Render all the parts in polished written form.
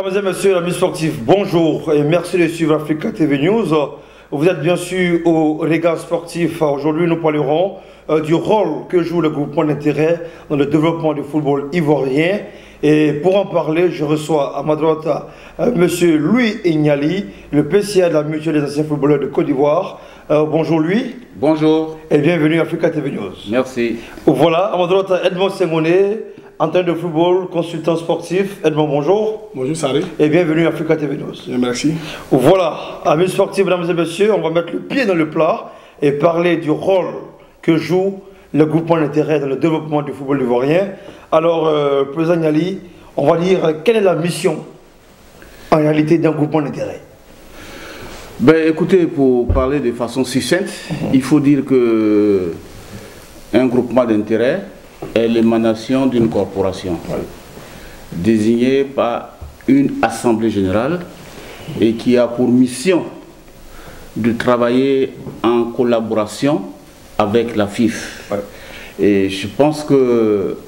Mesdames et messieurs, amis sportifs, bonjour et merci de suivre Africa TV News. Vous êtes bien sûr au regard sportif. Aujourd'hui, nous parlerons du rôle que joue le groupement d'intérêt dans le développement du football ivoirien. Et pour en parler, je reçois à ma droite M. Louis Ignali, le PCA de la Mutuelle des anciens footballeurs de Côte d'Ivoire. Bonjour Louis. Bonjour. Et bienvenue à Africa TV News. Merci. Voilà, à ma droite, Edmond Sengoné, antenne de football, consultant sportif. Edmond, bonjour. Bonjour Saré. Et bienvenue à Africa TV News. Merci. Voilà, amis sportifs, mesdames et messieurs, on va mettre le pied dans le plat et parler du rôle que joue le groupement d'intérêt dans le développement du football ivoirien. Alors, Président Ignali, on va dire quelle est la mission en réalité d'un groupement d'intérêt? Ben, écoutez, pour parler de façon succincte, il faut dire que un groupement d'intérêt est l'émanation d'une corporation désignée par une assemblée générale et qui a pour mission de travailler en collaboration avec la FIF. Et je pense que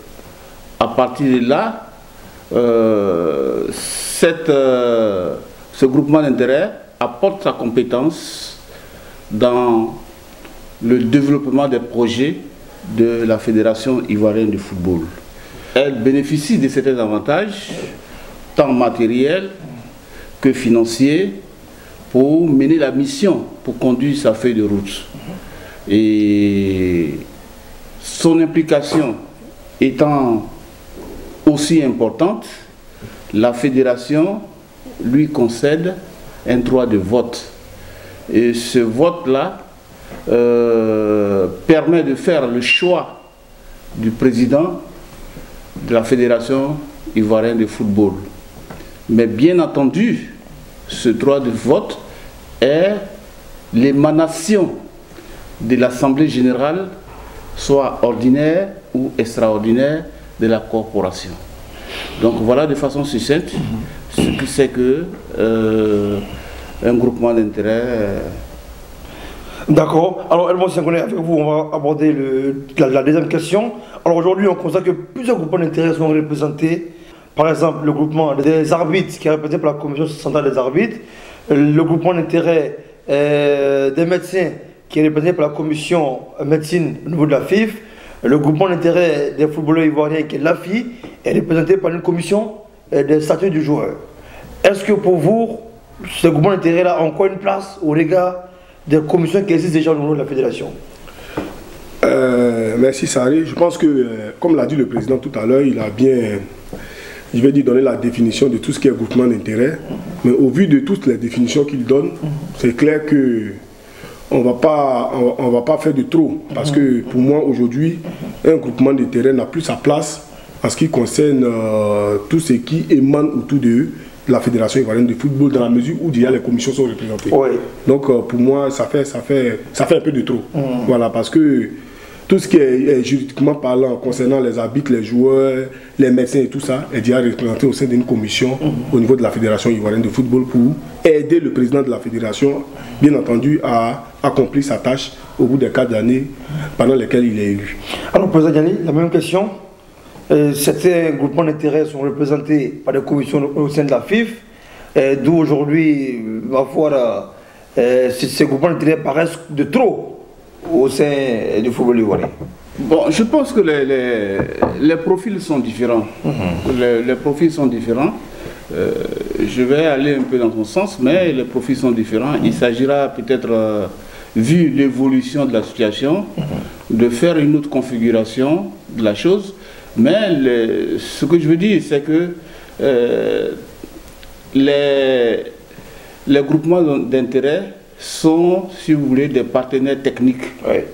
à partir de là, ce groupement d'intérêt apporte sa compétence dans le développement des projets de la Fédération ivoirienne de football. Elle bénéficie de certains avantages, tant matériels que financiers, pour mener la mission, pour conduire sa feuille de route. Et son implication étant aussi importante, la fédération lui concède un droit de vote. Et ce vote-là permet de faire le choix du président de la Fédération ivoirienne de football. Mais bien entendu, ce droit de vote est l'émanation de l'Assemblée générale, soit ordinaire ou extraordinaire, de la corporation. Donc voilà de façon succincte ce qui c'est que un groupement d'intérêt. D'accord. Alors, Edmond Sengoné, avec vous, on va aborder la deuxième question. Alors aujourd'hui, on constate que plusieurs groupements d'intérêt sont représentés. Par exemple, le groupement des arbitres qui est représenté par la commission centrale des arbitres, le groupement d'intérêt des médecins qui est représenté par la commission médecine au niveau de la FIF, le groupement d'intérêt des footballeurs ivoiriens qui est l'AFI est représenté par une commission des statuts du joueur. Est-ce que pour vous, ce groupement d'intérêt-là a encore une place au regard des commissions qui existent déjà au niveau de la fédération? Merci Saré. Je pense que, comme l'a dit le président tout à l'heure, il a bien, je vais dire, donné la définition de tout ce qui est groupement d'intérêt. Mais au vu de toutes les définitions qu'il donne, c'est clair que on va pas faire de trop. Parce que pour moi, aujourd'hui, un groupement d'intérêt n'a plus sa place en ce qui concerne tout ce qui émane autour de la Fédération ivoirienne de football, dans la mesure où déjà les commissions sont représentées. Oui. Donc pour moi, ça fait un peu de trop. Voilà, parce que tout ce qui est juridiquement parlant concernant les arbitres, les joueurs, les médecins et tout ça est déjà représenté au sein d'une commission au niveau de la Fédération ivoirienne de football pour aider le président de la fédération, bien entendu, à accomplir sa tâche au bout des 4 années pendant lesquelles il est élu. Alors, Président Ignali, la même question. Certains groupements d'intérêt sont représentés par des commissions au sein de la FIF, d'où aujourd'hui, ma foi, ces groupements d'intérêt paraissent de trop au sein du football ivoirien. Bon, je pense que les profils sont différents. Les profils sont différents. Je vais aller un peu dans ton sens, mais les profils sont différents. Il s'agira peut-être, vu l'évolution de la situation, de faire une autre configuration de la chose. Mais ce que je veux dire, c'est que les groupements d'intérêt sont, si vous voulez, des partenaires techniques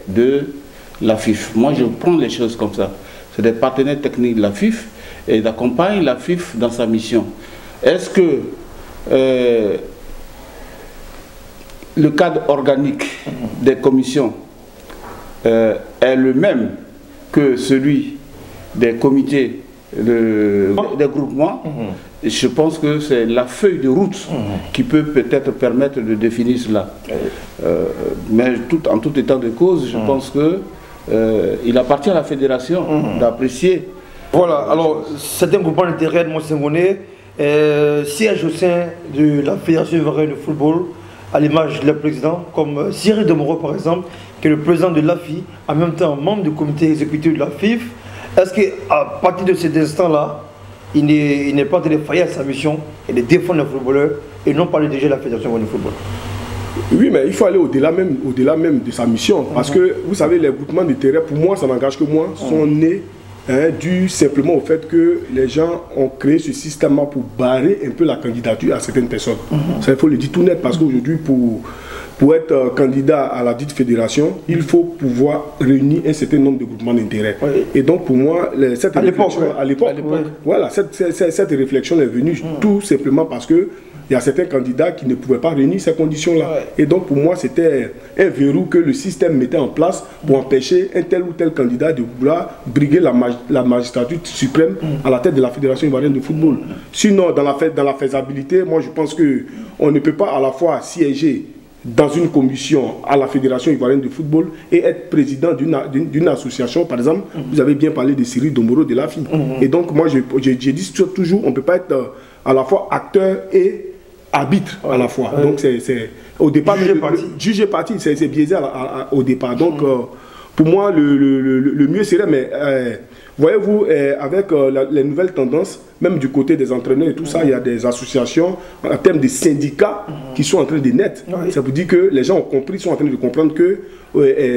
de la FIF. Moi, je prends les choses comme ça. C'est des partenaires techniques de la FIF et ils accompagnent la FIF dans sa mission. Est-ce que le cadre organique des commissions est le même que celui des comités des groupements? Je pense que c'est la feuille de route qui peut peut-être permettre de définir cela. Mais en tout état de cause, je pense que il appartient à la fédération d'apprécier. Voilà, alors c'est un groupement d'intérêt de Monsengoné siège au sein de la Fédération ivoirienne de football, à l'image du président, comme Cyril Domoro par exemple, qui est le président de l'AFI, en même temps membre du comité exécutif de la FIF. Est-ce qu'à partir de cet instant-là, il n'est pas en train de faillir à sa mission et de défendre les footballeurs et non pas de diriger la Fédération ivoirienne de football? Oui, mais il faut aller au-delà même de sa mission. Parce que, vous savez, les groupements d'intérêt, pour moi, ça n'engage que moi, sont nés dû simplement au fait que les gens ont créé ce système pour barrer un peu la candidature à certaines personnes. Ça, il faut le dire tout net, parce qu'aujourd'hui, pour être candidat à la dite fédération, il faut pouvoir réunir un certain nombre de groupements d'intérêt. Et donc, pour moi, cette réflexion, à l'époque, voilà, cette réflexion est venue tout simplement parce que il y a certains candidats qui ne pouvaient pas réunir ces conditions-là. Et donc, pour moi, c'était un verrou que le système mettait en place pour empêcher un tel ou tel candidat de vouloir briguer la magistrature suprême à la tête de la Fédération ivoirienne de football. Sinon, dans la faisabilité, moi, je pense qu'on ne peut pas à la fois siéger dans une commission à la Fédération ivoirienne de football et être président d'une association. Par exemple, vous avez bien parlé de Cyril Domoro de l'AFI. Et donc, moi, j'ai dit toujours, on ne peut pas être à la fois acteur et arbitre à la fois. Donc c'est au départ juger parti, c'est biaisé au départ. Donc pour moi le mieux serait, mais voyez-vous, avec les nouvelles tendances, même du côté des entraîneurs et tout ça, il y a des associations en termes de syndicats qui sont en train de naître. Ça veut dire que les gens ont compris, sont en train de comprendre que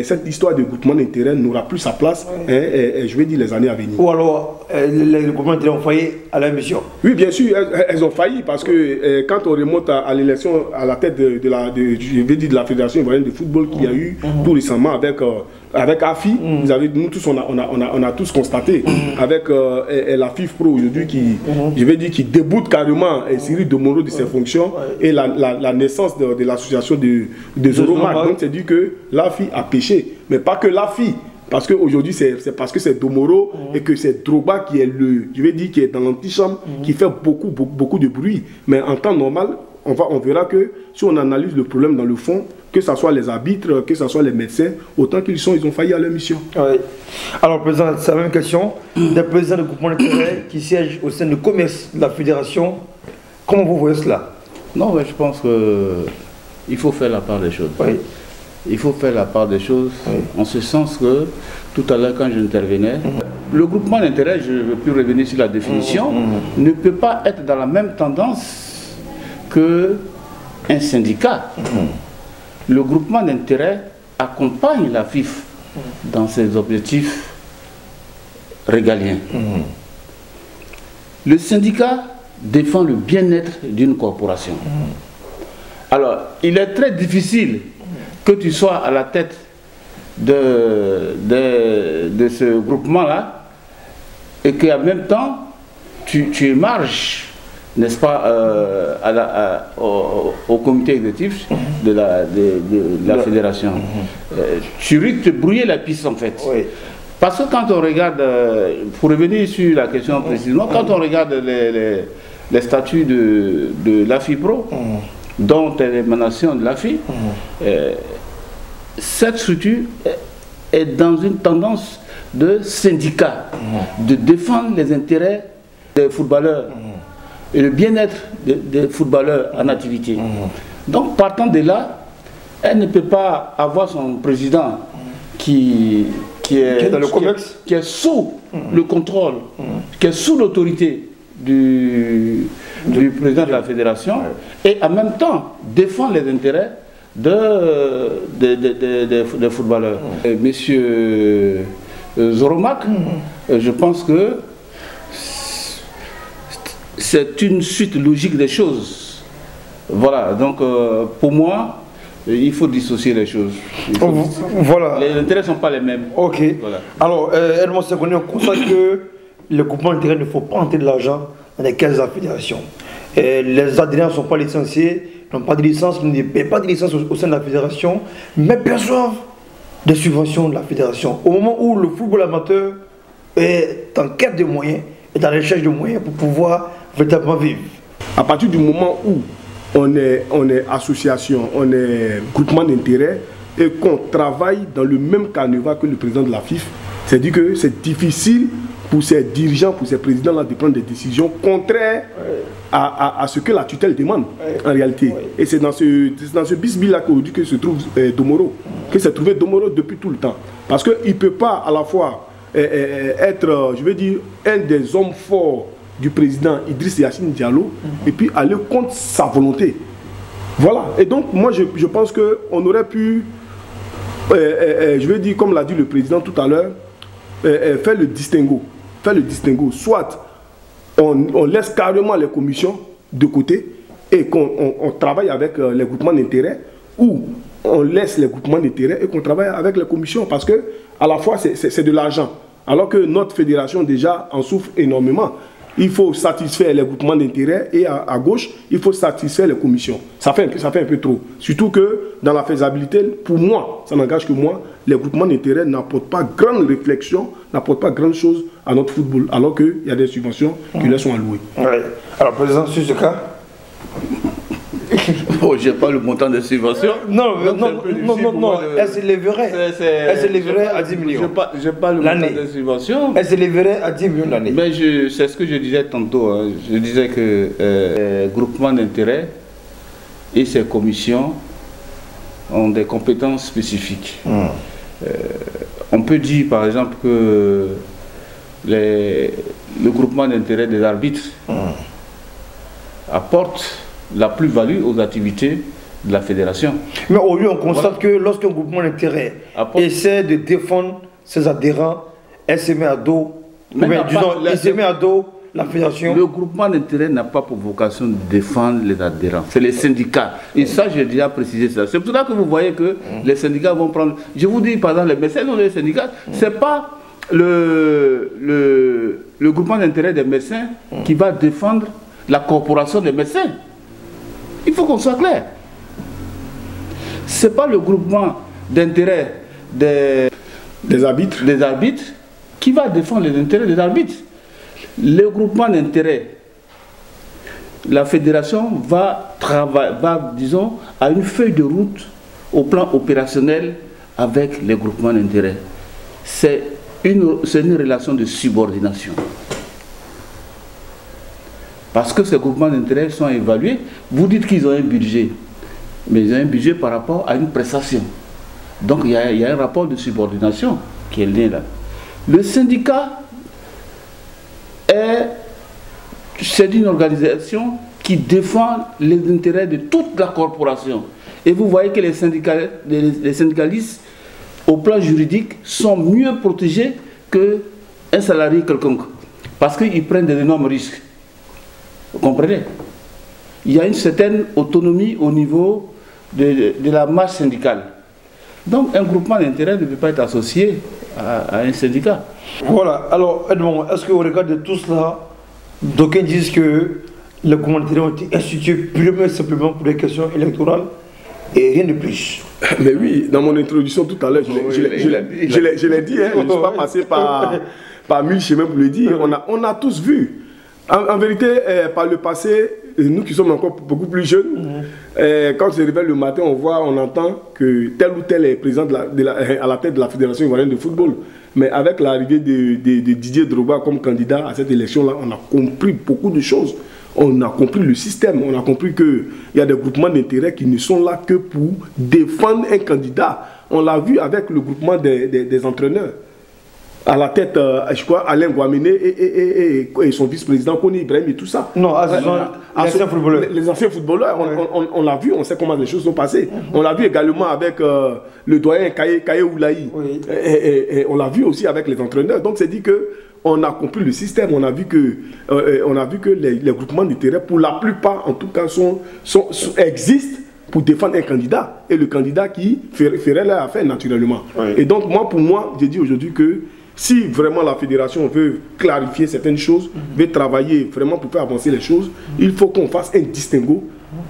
cette histoire de groupement d'intérêt n'aura plus sa place, je vais dire, les années à venir. Ou alors, les groupements d'intérêt ont failli à la mission? Oui, bien sûr, elles ont failli parce que quand on remonte à l'élection à la tête de la Fédération ivoirienne de football qu'il y a eu tout récemment avec AFI, nous tous, on a tous constaté, avec la FIF Pro aujourd'hui qui déboute carrément Cyril Domoro de ses fonctions et la naissance de l'association de Zoromac. Donc c'est dit que l'AFI a péché, mais pas que l'AFI. Parce qu'aujourd'hui, c'est parce que c'est Domoro et que c'est Drogba qui est qui est dans l'antichambre, qui fait beaucoup de bruit. Mais en temps normal, on verra que si on analyse le problème dans le fond, que ce soit les arbitres, que ce soit les médecins, autant qu'ils ont failli à leur mission. Oui. Alors, président, c'est la même question. Des présidents de groupements d'intérêt qui siègent au sein du commerce de la fédération, comment vous voyez cela? Non, mais je pense qu'il faut faire la part des choses. Il faut faire la part des choses en ce sens que tout à l'heure quand j'intervenais, le groupement d'intérêt, je ne veux plus revenir sur la définition, ne peut pas être dans la même tendance qu'un syndicat. Le groupement d'intérêt accompagne la FIF dans ses objectifs régaliens. Le syndicat défend le bien-être d'une corporation. Alors, il est très difficile que tu sois à la tête de ce groupement-là et qu'en même temps, tu marches, n'est-ce pas, au comité exécutif de la fédération. Tu risques de brouiller la piste en fait. Parce que quand on regarde, pour revenir sur la question précisément, quand on regarde les statuts de l'AFI Pro, dont est l'émanation de l'AFI, cette structure est dans une tendance de syndicat, de défendre les intérêts des footballeurs et le bien-être des footballeurs en activité. Donc partant de là, elle ne peut pas avoir son président qui est dans le commerce, qui est sous le contrôle, qui est sous l'autorité du président de la fédération et en même temps défendre les intérêts des footballeurs. Monsieur Zoromac, je pense que c'est une suite logique des choses. Voilà, donc pour moi, il faut dissocier les choses. Voilà. Les intérêts ne sont pas les mêmes. Ok. Voilà. Alors, Edmond Sekouni, on constate que le groupement d'intérêt ne faut pas entrer de l'argent dans les caisses de la fédération. Les adhérents ne sont pas licenciés, n'ont pas de licence, ils ne paient pas de licence au sein de la fédération, mais perçoivent des subventions de la fédération. Au moment où le football amateur est en quête de moyens, est en recherche de moyens pour pouvoir véritablement vivre. À partir du moment où on est association, on est groupement d'intérêt et qu'on travaille dans le même carnaval que le président de la FIF, c'est-à-dire que c'est difficile pour ces dirigeants, pour ces présidents-là de prendre des décisions contraires à ce que la tutelle demande en réalité. Et c'est dans ce bisbille-là qu'aujourd'hui que se trouve Domoro, que s'est trouvé Domoro depuis tout le temps. Parce qu'il ne peut pas à la fois être, je veux dire, un des hommes forts du président Idriss Yassine Diallo et puis aller contre sa volonté. Voilà. Et donc, moi, je pense qu'on aurait pu, je veux dire, comme l'a dit le président tout à l'heure, faire le distinguo. Soit on laisse carrément les commissions de côté et qu'on travaille avec les groupements d'intérêt, ou on laisse les groupements d'intérêt et qu'on travaille avec les commissions, parce que à la fois c'est de l'argent, alors que notre fédération déjà en souffre énormément. Il faut satisfaire les groupements d'intérêt et à gauche, il faut satisfaire les commissions. Ça fait un peu trop. Surtout que dans la faisabilité, pour moi, ça n'engage que moi, les groupements d'intérêt n'apportent pas grande réflexion, n'apportent pas grande chose à notre football, alors qu'il y a des subventions qui leur sont allouées. Ouais. Alors, président, sur ce cas, oh, je n'ai pas le montant des subventions. Non, elle s'élèverait. Elle s'élèverait à 10 millions. Je n'ai pas le montant des subventions. Elle s'élèverait à 10 millions l'année. Mais c'est ce que je disais tantôt. Hein. Je disais que les groupements d'intérêt et ces commissions ont des compétences spécifiques. On peut dire par exemple que le groupement d'intérêt des arbitres apporte la plus-value aux activités de la fédération. Mais au lieu, on constate que lorsqu'un groupement d'intérêt essaie de défendre ses adhérents, elle se met à dos, il se met à dos la fédération. Le groupement d'intérêt n'a pas pour vocation de défendre les adhérents, c'est les syndicats. Et ça, j'ai déjà précisé ça. C'est pour ça que vous voyez que les syndicats vont prendre... Je vous dis, par exemple, les médecins, non, les syndicats, c'est pas le groupement d'intérêt des médecins qui va défendre la corporation des médecins. Il faut qu'on soit clair. Ce n'est pas le groupement d'intérêt des arbitres qui va défendre les intérêts des arbitres. Le groupement d'intérêt, la fédération va disons, à une feuille de route au plan opérationnel avec les groupements d'intérêt. C'est une relation de subordination. Parce que ces groupements d'intérêt sont évalués, vous dites qu'ils ont un budget, mais ils ont un budget par rapport à une prestation. Donc il y a un rapport de subordination qui est né là. Le syndicat, c'est une organisation qui défend les intérêts de toute la corporation. Et vous voyez que les syndicalistes, au plan juridique, sont mieux protégés qu'un salarié quelconque. Parce qu'ils prennent des énormes risques. Vous comprenez? Il y a une certaine autonomie au niveau de la marche syndicale. Donc un groupement d'intérêt ne peut pas être associé à un syndicat. Voilà, alors Edmond, est-ce qu'au regard de tout cela, d'aucuns disent que les groupements d'intérêt ont été institués purement et simplement pour des questions électorales et rien de plus? Mais oui, dans mon introduction tout à l'heure, je l'ai dit, hein, on ne peut pas passer par 1000 chemins pour le dire. On a tous vu. En vérité, par le passé, nous qui sommes encore beaucoup plus jeunes, quand on se réveille le matin, on entend que tel ou tel est présent à la tête de la Fédération ivoirienne de football. Mais avec l'arrivée de Didier Drogba comme candidat à cette élection-là, on a compris beaucoup de choses. On a compris le système, on a compris qu'il y a des groupements d'intérêt qui ne sont là que pour défendre un candidat. On l'a vu avec le groupement des entraîneurs. À la tête, je crois, Alain Guamene et son vice-président Koni Ibrahim et tout ça. Non, anciens footballeurs. Les anciens footballeurs, on l'a vu, on sait comment les choses sont passées. On l'a vu également avec le doyen Kaye Oulaï. Oui. Et on l'a vu aussi avec les entraîneurs. Donc c'est dit qu'on a compris le système. On a vu que les groupements d'intérêt, pour la plupart en tout cas, existent pour défendre un candidat. Et le candidat qui ferait leur affaire naturellement. Oui. Et donc pour moi, j'ai dit aujourd'hui que si vraiment la fédération veut clarifier certaines choses, veut travailler vraiment pour faire avancer les choses, il faut qu'on fasse un distinguo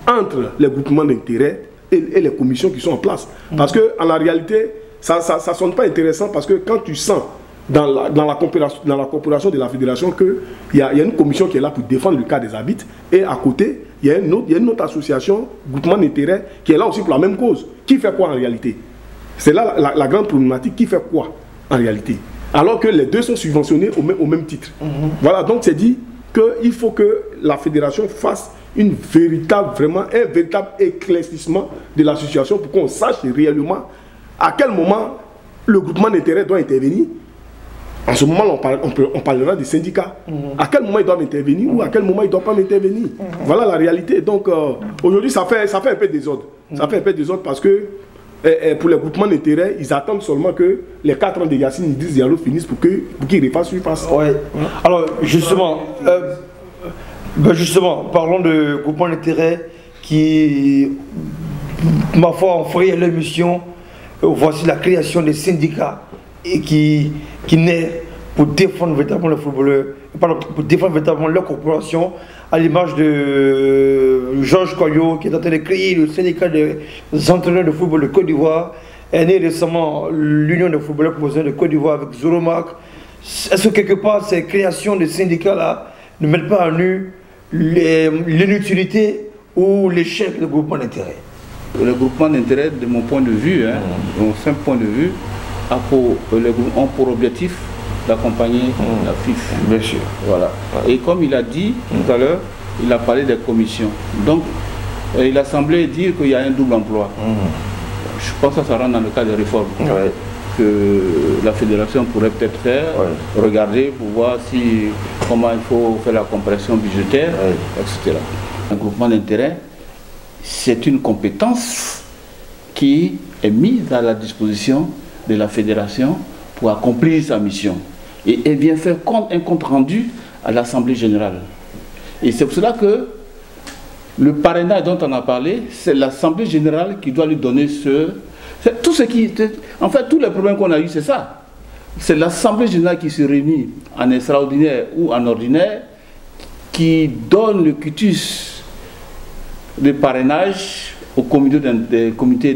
entre les groupements d'intérêt et les commissions qui sont en place. Parce qu'en la réalité, ça ne sonne pas intéressant parce que quand tu sens dans la corporation de la fédération qu'il y a une commission qui est là pour défendre le cas des arbitres et à côté, il y a une autre association, groupement d'intérêt, qui est là aussi pour la même cause. Qui fait quoi en réalité? C'est là la grande problématique. Qui fait quoi en réalité? alors que les deux sont subventionnés au même titre. Voilà, donc c'est dit qu'il faut que la fédération fasse un véritable éclaircissement de la situation pour qu'on sache réellement à quel moment le groupement d'intérêt doit intervenir. En ce moment, on parlera des syndicats. À quel moment ils doivent intervenir ou à quel moment ils ne doivent pas intervenir. Voilà la réalité. Donc aujourd'hui, ça fait un peu désordre. Ça fait un peu désordre parce que pour les groupements d'intérêt, ils attendent seulement que les 4 ans de Yacine Idriss Diallo finissent pour qu'ils refassent surface. Ouais. Alors justement, parlons de groupements d'intérêt qui, ma foi, ont fait leur mission. Voici la création des syndicats et qui naît pour défendre véritablement le footballeur, pour défendre véritablement leur corporation, à l'image de Georges Koyo qui est en train de créer le syndicat des entraîneurs de football de Côte d'Ivoire. Est né récemment l'Union des footballeurs professionnels de Côte d'Ivoire avec Zoromac. Est-ce que quelque part ces créations de syndicats-là ne mettent pas à nu l'inutilité ou l'échec du groupement d'intérêt? Le groupement d'intérêt, de mon point de vue, mon simple point de vue, ont pour objectif d'accompagner la FIFA. Bien sûr. Voilà. Et comme il a dit tout à l'heure, il a parlé des commissions. Donc, il a semblé dire qu'il y a un double emploi. Je pense que ça rentre dans le cas des réformes que la fédération pourrait peut-être faire, regarder pour voir comment il faut faire la comparaison budgétaire, etc. Un groupement d'intérêt, c'est une compétence qui est mise à la disposition de la fédération pour accomplir sa mission. Et elle vient faire un compte rendu à l'Assemblée générale. Et c'est pour cela que le parrainage dont on a parlé, c'est l'Assemblée générale qui doit lui donner tout ce qui... En fait, tous les problèmes qu'on a eus, c'est ça. C'est l'Assemblée générale qui se réunit en extraordinaire ou en ordinaire, qui donne le quitus de parrainage au comité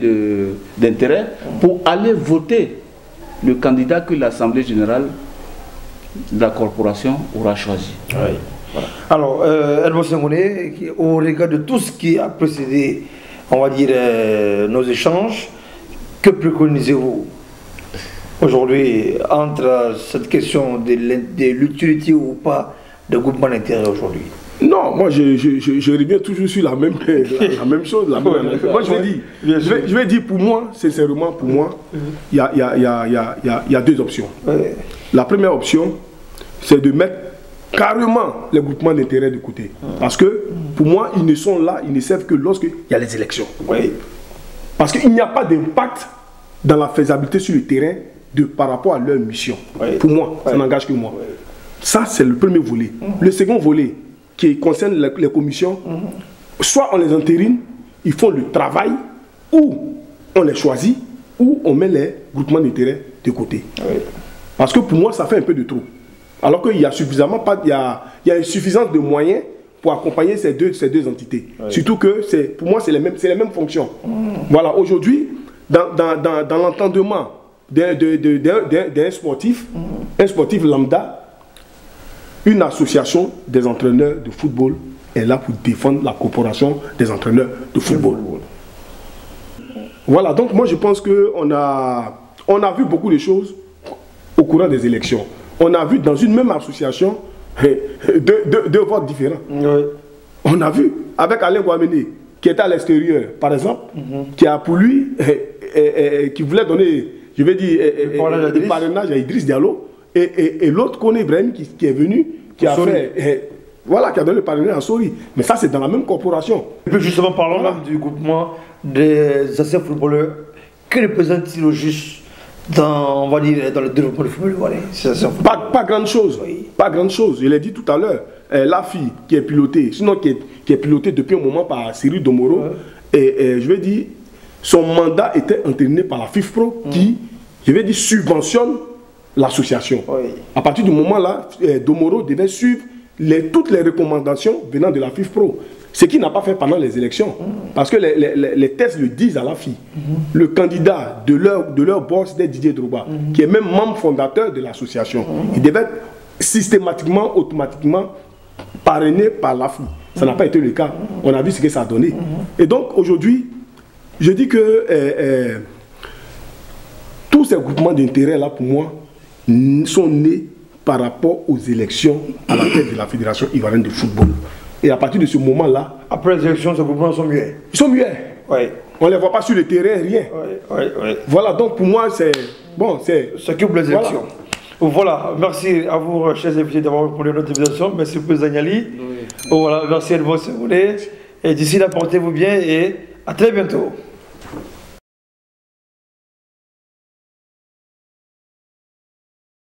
d'intérêt pour aller voter le candidat que l'Assemblée générale de la corporation aura choisi. Voilà. Alors, Edmond Senghouné, au regard de tout ce qui a précédé, on va dire, nos échanges, que préconisez-vous aujourd'hui entre cette question de l'utilité ou pas de groupement d'intérêt aujourd'hui? Non, moi je reviens toujours sur la même chose. Moi je vais dire pour moi, sincèrement pour moi, il y a deux options. La première option, c'est de mettre carrément les groupements d'intérêt de côté. Parce que pour moi, ils ne sont là, ils ne servent que lorsqu'il y a les élections. Parce qu'il n'y a pas d'impact dans la faisabilité sur le terrain par rapport à leur mission. Pour moi, ça n'engage que moi. Ça, c'est le premier volet. Le second volet, qui concerne les commissions, soit on les entérine, ils font le travail, ou on les choisit, ou on met les groupements d'intérêt de côté. Parce que pour moi, ça fait un peu de trop. Alors qu'il y a il y a une suffisance de moyens pour accompagner ces deux entités. Surtout que pour moi, c'est les mêmes fonctions. Voilà, aujourd'hui, dans l'entendement d'un sportif, un sportif lambda, une association des entraîneurs de football est là pour défendre la corporation des entraîneurs de football. Voilà, donc moi je pense qu'on a vu beaucoup de choses au courant des élections. On a vu dans une même association deux votes différents. On a vu avec Alain Guamene, qui était à l'extérieur, par exemple, qui a pour lui, qui voulait donner, je vais dire, le parrainage à Idriss Diallo, et l'autre, Koné Ibrahim, qui est venu, qui a fait, voilà, qui a donné le parrainage à Sori. Mais ça, c'est dans la même corporation. Et puis justement, parlons même du groupement des anciens footballeurs. Que représente-t-il au juste dans, on va dire, dans le développement du football ivoirien? Pas grande chose. Pas grande chose. Je l'ai dit tout à l'heure. La fille qui est pilotée, sinon qui est pilotée depuis un moment par Cyril Domoro, et je vais dire, son mandat était entériné par la FIFPro qui, je vais dire, subventionne l'association. À partir du moment-là, Domoro devait suivre toutes les recommandations venant de la FIFPro. Ce qu'il n'a pas fait pendant les élections. Parce que les tests le disent à la FI. Le candidat de leur boss, c'était Didier Drogba, qui est même membre fondateur de l'association. Il devait être systématiquement, automatiquement parrainé par la FI. Ça n'a pas été le cas. On a vu ce que ça a donné. Et donc aujourd'hui, je dis que tous ces groupements d'intérêt là, pour moi, sont nés par rapport aux élections à la tête de la Fédération ivoirienne de football. Et à partir de ce moment-là... Après les élections, ces groupements sont muets. Ils sont muets. Oui. On ne les voit pas sur le terrain, rien. Oui. Voilà, donc pour moi, c'est... Bon, c'est... Ce qui ouvre les élections. Voilà, merci à vous, chers invités, d'avoir répondu à notre invitation. Merci, Président Niali. Voilà, merci à vous, et d'ici là, portez-vous bien et à très bientôt.